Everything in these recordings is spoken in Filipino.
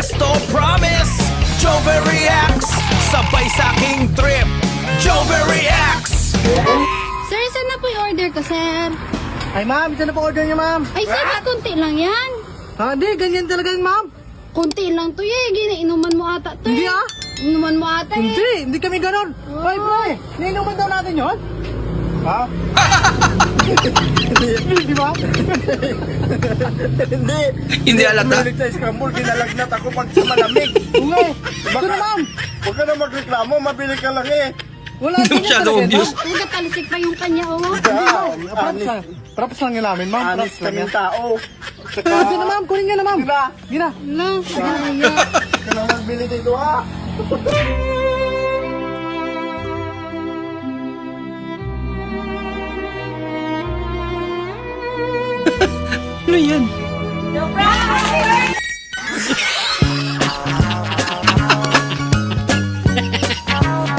Esto promise Jover reacts sabay sa aking trip Jover reacts. Sir, saan na po yung order ko, sir? Ay ma'am, ito na po order niya ma'am. Ay, sir, konti lang yan. Hindi, ganyan talaga yun ma'am. Konti lang to inuman mo ata to Hindi Inuman mo ata Hindi kami ganon. Ay pre, nainuman daw natin yun? Ha? Hindi ba? Hindi alata. Mahilig sa scramble, dinalagnat ako pag sa malamig. Okay, ito na ma'am. Huwag ka na magreklamo, mabili ka lang eh. Wala Hindi ganyan masyado talaga yun, obvious. ma'am. Huwag na talisik pa yung kanya, Props lang yun namin ma'am. Anis Props lang kaming yan. tao. Ito na ma'am, kunin nga na ma'am. Gina, Gina. Lang, kaya. ka na magbili dito ha. Ano yan?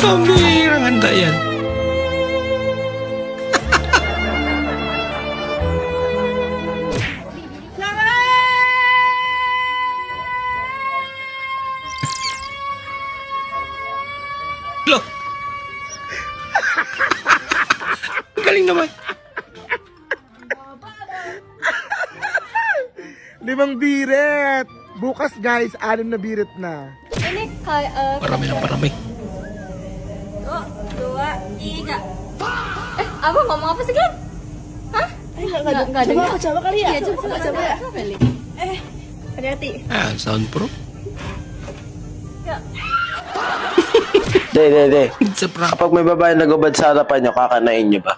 Pambihirang handa yan. Lo. Ang galing naman. 5 biret. Bukas guys, 6 na biret na. Ini kayak Parami ng parami. dua, tiga. Abang ngomong apa sih, Glenn? Hah? Nggak ada. Coba kali ya. Iya, coba ya. Hati-hati. Soundproof. Ya. De. Sa prank. Kapag may babae nagubad sa harapan nyo, kakanain nyo ba?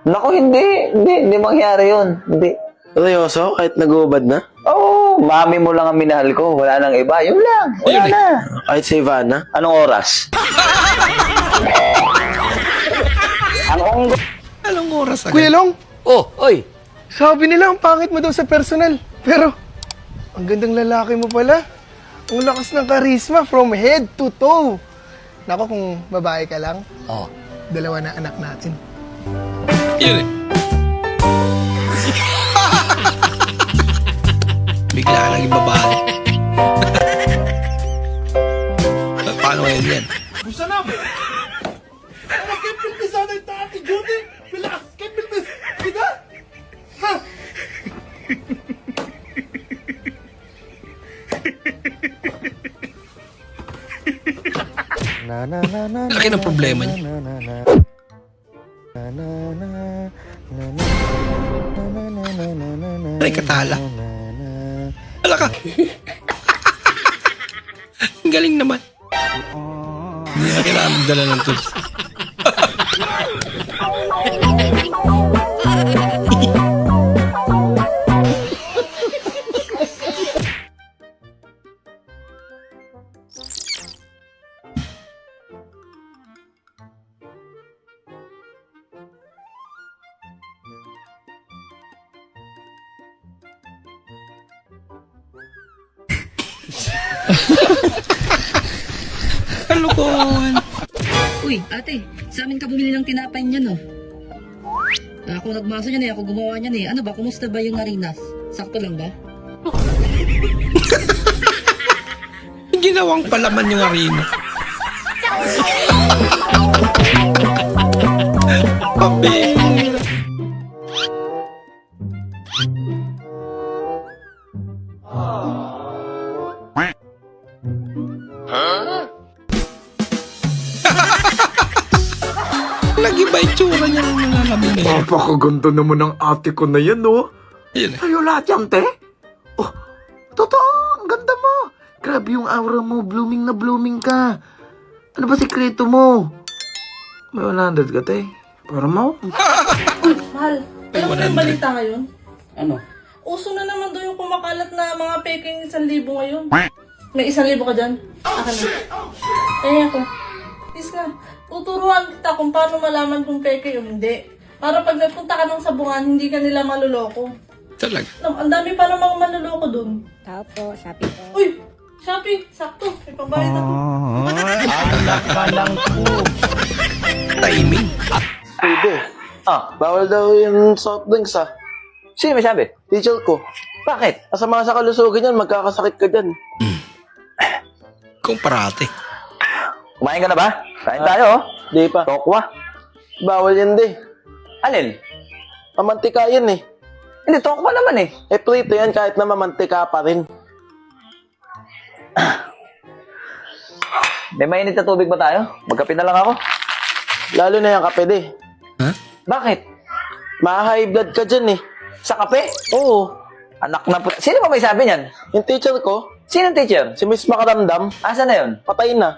Naku, hindi mangyari yun. Hindi. Seryoso? Kahit nagubad na? Oo, mami mo lang ang minahal ko. Wala nang iba. Yun lang. Wala Ayun eh. na. Kahit si Ivana? Anong oras? Ang onggo. Anong oras agad? Kuya Long, Oh, oy. sabi nila ang pangit mo daw sa personal. Pero, ang gandang lalaki mo pala. Ang lakas ng karisma from head to toe. Nako, kung babae ka lang, Oh. 2 na anak natin. Yun eh. Bigla ka naging babae. Paano ngayon yan? Gusto na ba? Ano kayo pilpisa na yung taati, Judy? Relax, kayo pilpis. Kita? Ha? Laki ng problema niya. Ay, katala. Wala ka. Ang galing naman. Hindi na kailangan magdala ng tools. Kalokohan. Uy, ate, sa amin ka bumili ng tinapay niyan, no? Ako nagmaso niyan eh, ako gumawa niyan eh. Ano ba, kumusta ba yung harinas? Sakto lang ba? Ginawang palaman yung arena. Pabira. Nag-iba itsura niya ng nalalamin na yun. Napakaganda naman ng ate ko na yan, no? Ayun eh. Sa'yo lahat yan, te? Oh, totoo, ang ganda mo. Grabe yung aura mo, blooming na blooming ka. Ano ba sikreto mo? May 100 ka, te. Para mo? Mahal, alam mo na yung 100. balita ngayon? Ano? Uso na naman daw yung kumakalat na mga peking 1,000 ngayon. May 1,000 ka dyan? Akin na. Ako. Please na, tuturuan kita kung paano malaman kung peke o hindi. Para pag nagpunta ka ng sabungan, hindi ka nila maluloko. Talaga. Ang dami pa namang manluloko dun. Tao po, Shopee po. Uy! Shopee! Sakto! May pambayad ako. Timing. Pwede. Bawal daw yung soft drinks, Sino may sabi? Teacher ko. Bakit? Kasama sa kalusugan yan, magkakasakit ka dyan. Kung parati. Kumain ka na ba? Kain tayo, oh. Di pa. Tokwa. Bawal yan, di. Alin? Mamantika yan eh. Hindi, tokwa naman eh. Eh, prito yan kahit na mamantika pa rin. May mainit na tubig ba tayo? Magkape na lang ako. Lalo na yung kape, di. Bakit? Ma-high blood ka dyan eh. Sa kape? Oo. Anak na puta. Sino ba may sabi niyan? Yung teacher ko, Sino ang teacher? si Miss Makaramdam, Asa na yun? patay na.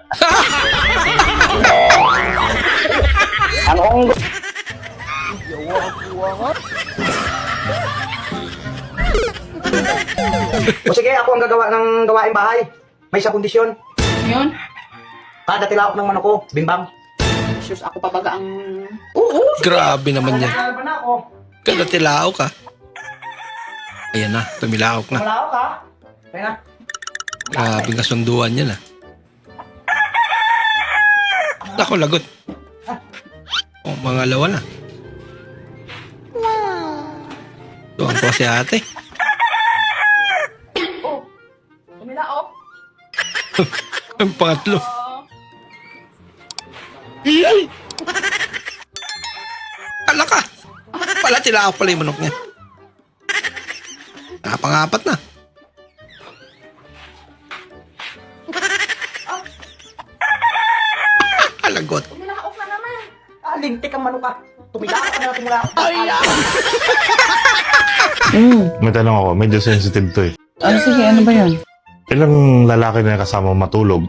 Ang onggo. O sige, ako ang gagawa ng gawaing bahay. May isang kondisyon. Yun? Kada tilaok ng manok ko, bimbang. Sus, ako pa baga ang... Grabe naman yan. Ano ba na ako? Kada tilao ka. Ayan na, tumilaok na. Malaok ka? Kaya na. Grabe kasunduan yan ah. Ako, lagot. Oh, mga alawa na. Tuwang ko si ate. Tumilaok. Ang pangatlo. Ala ka! Pala tilaok pala yung manok niya. Pang-apat na. Alagot. Tumilaok na naman. Lintik ang manok ka. Tumilaok ka na tumulaok. May tanong ako, medyo sensitive to eh. Sige, ano ba yun? Ilang lalaki na kasama matulog?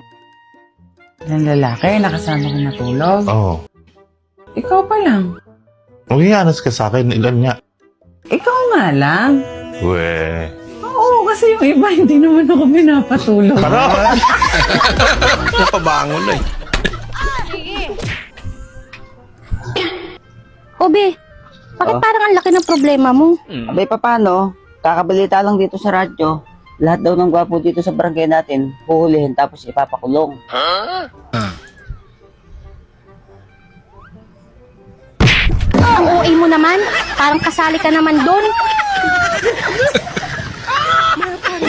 Ilang lalaki, nakasama ko matulog. Oo. Ikaw pa lang. Huwag i-honest ka sa akin, ilan nga? Ikaw nga lang. We. Oo, kasi yung iba, hindi naman ako pinapatulog. Napabangon na eh. Obe, bakit parang ang laki ng problema mo? Abay, paano? Kakabalita lang dito sa radyo. Lahat daw ng gwapo dito sa barangay natin, huhulihin tapos ipapakulong. Ang OA mo naman, parang kasali ka naman doon.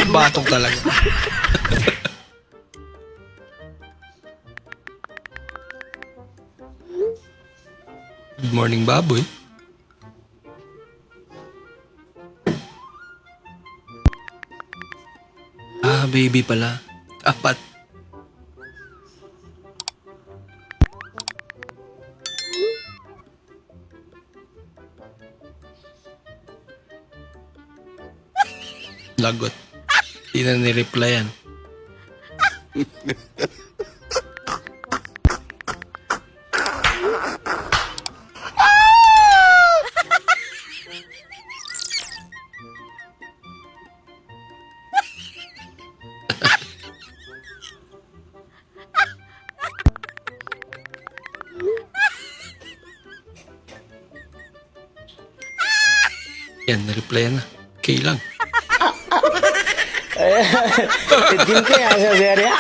Batok talaga. Good morning, baboy. Baby pala. Apat. Lagot. Di na ni-replyan. Yan, na-replyan na. Okay lang. Ginti, sa serya.